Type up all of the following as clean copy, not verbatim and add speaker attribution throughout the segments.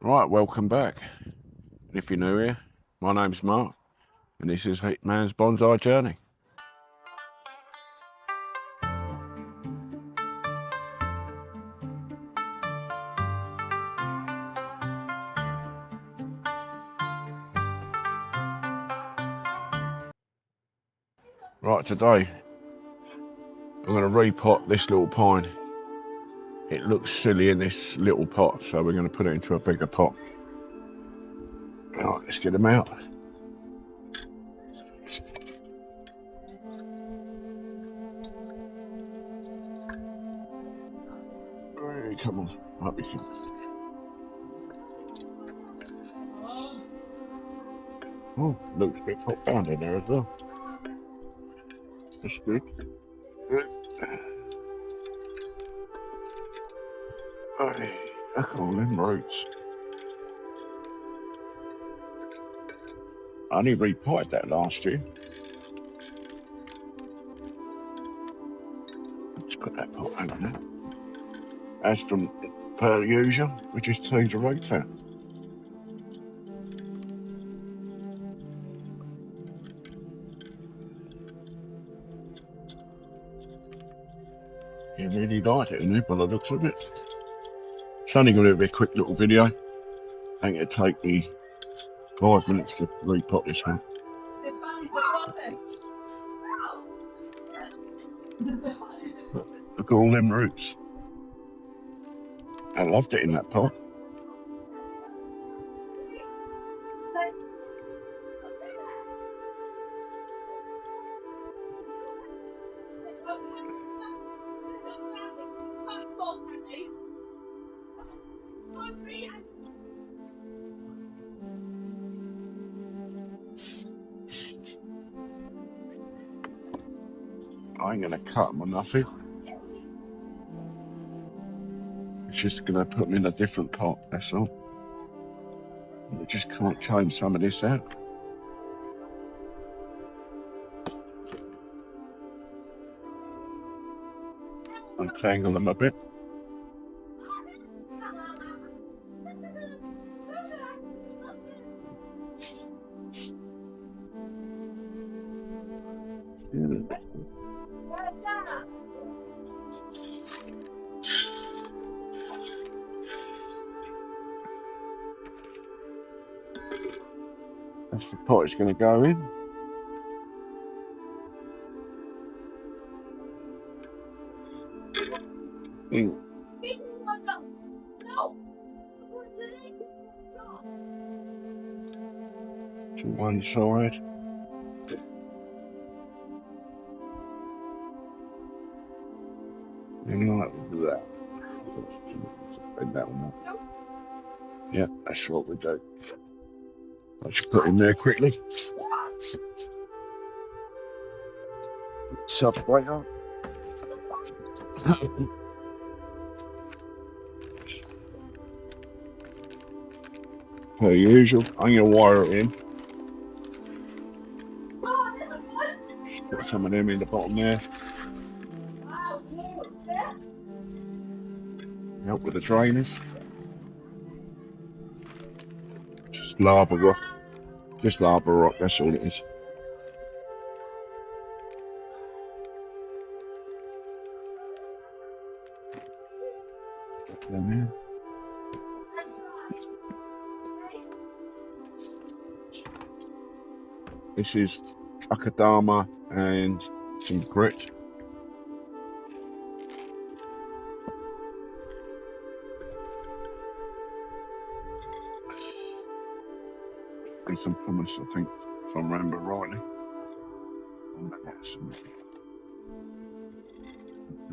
Speaker 1: Right, welcome back. And if you're new here, my name's Mark, and this is Hitman's Bonsai Journey. Right, today I'm going to repot this little pine. It looks silly in this little pot, so we're going to put it into a bigger pot. Right, let's get them out. Hey, come on, up we can. Oh, looks a bit pot down in there as well. That's good. Hey, look at all them roots. I only repotted that last year. Let's put that pot over there. As from per usual, we just change the roots out. You really like it, isn't it, by the looks of it? It's only going to be a quick little video. I think it'll take me 5 minutes to repot this one. Look at all them roots. I loved it in that pot. I ain't going to cut them or nothing. It's just going to put them in a different pot, that's all. We just can't comb some of this out. Untangle them a bit. That's the pot it's going to go in. To one side. And like that. Bend that one up. Yeah, that's what we do. I'll just put in there quickly. Separator. Per usual, I'm going to wire it in. Put some of them in the bottom there. Help with the drainers. Just lava rock. Just lava rock, that's all it is. Put them in. This is akadama and some grit. And some pumice, I think, if I remember rightly.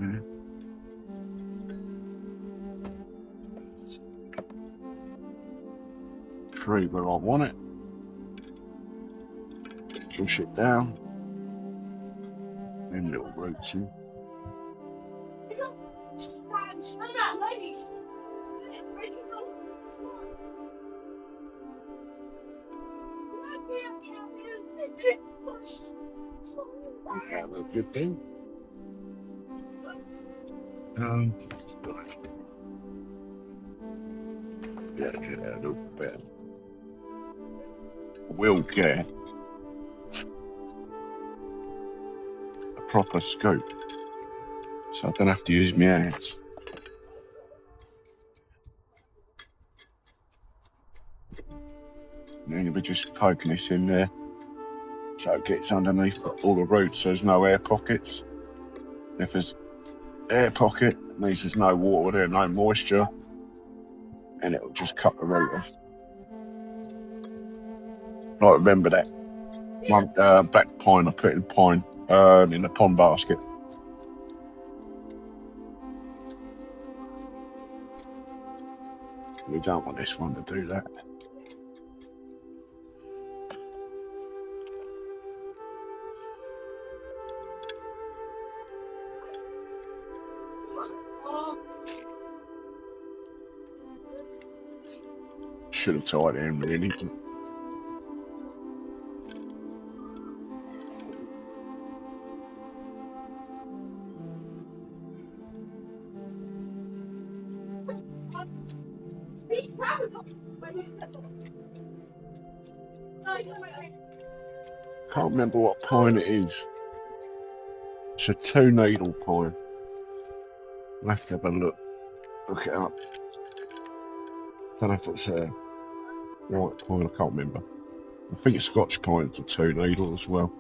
Speaker 1: Yeah. Tree where I want it. Push it down. Then little roots in. Yeah, a good thing. Yeah, get that a little bit. We'll get a proper scoop, so I don't have to use my hands. And then we're just poking this in there so it gets underneath all the roots, so there's no air pockets. If there's air pocket, it means there's no water there, no moisture, and it'll just cut the root off. I remember that one black pine I put in in the pond basket. We don't want this one to do that. Should have tied it in really. Can't remember what pine it is. It's a 2-needle pine. We'll have to have a look it up. Don't know if it's a white pine, I can't remember. I think it's Scotch pine, it's a 2-needle as well.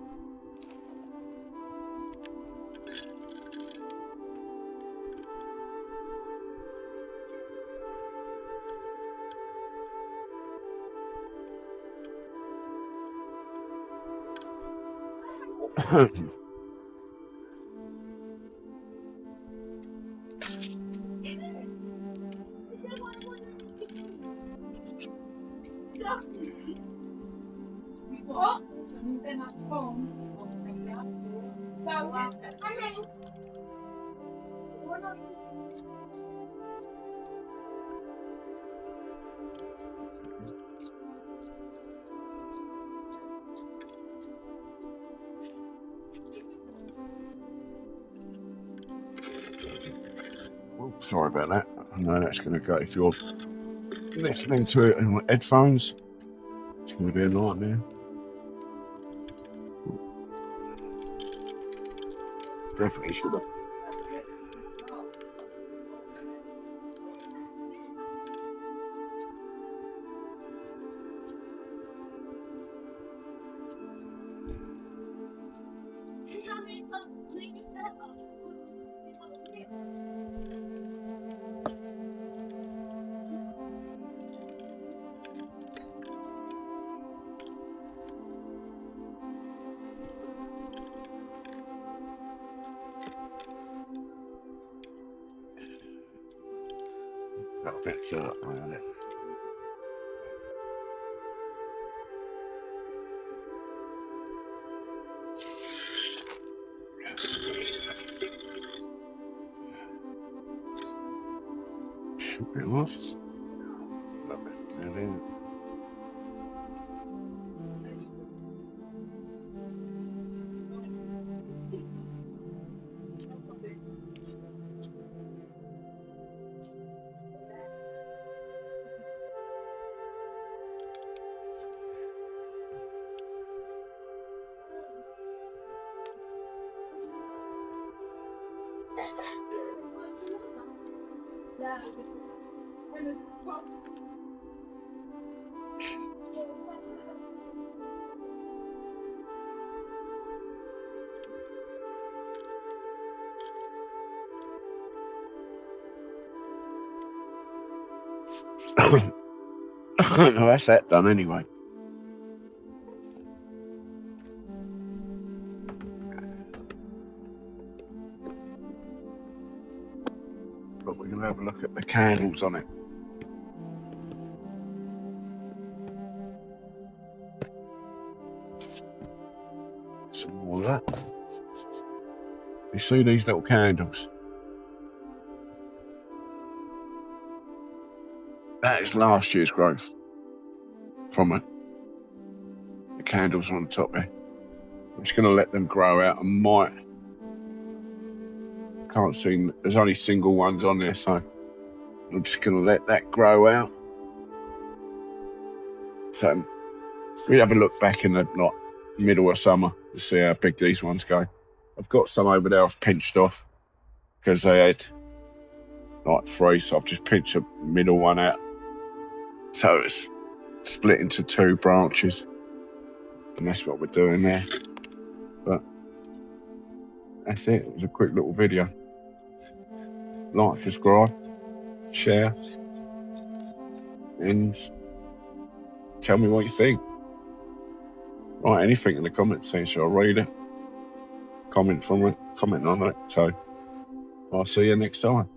Speaker 1: Sorry about that. I know that's going to go, if you're listening to it in headphones, it's going to be a nightmare. Definitely should have. Got a bit of dirt around it. Should be lost. Love it. And then no, that's that done anyway. But we're going to have a look at the candles on it. Some more of that. You see these little candles? That is last year's growth from it. The candles on the top there. I'm just going to let them grow out. Can't see, there's only single ones on there, so I'm just going to let that grow out. So we have a look back in the middle of summer to see how big these ones go. I've got some over there I've pinched off because they had like 3, so I've just pinched the middle one out. So it's split into 2 branches, and that's what we're doing there. But that's it. It was a quick little video. Like, subscribe, share, and tell me what you think. Write anything in the comments section. I'll read it. Comment on it. So I'll see you next time.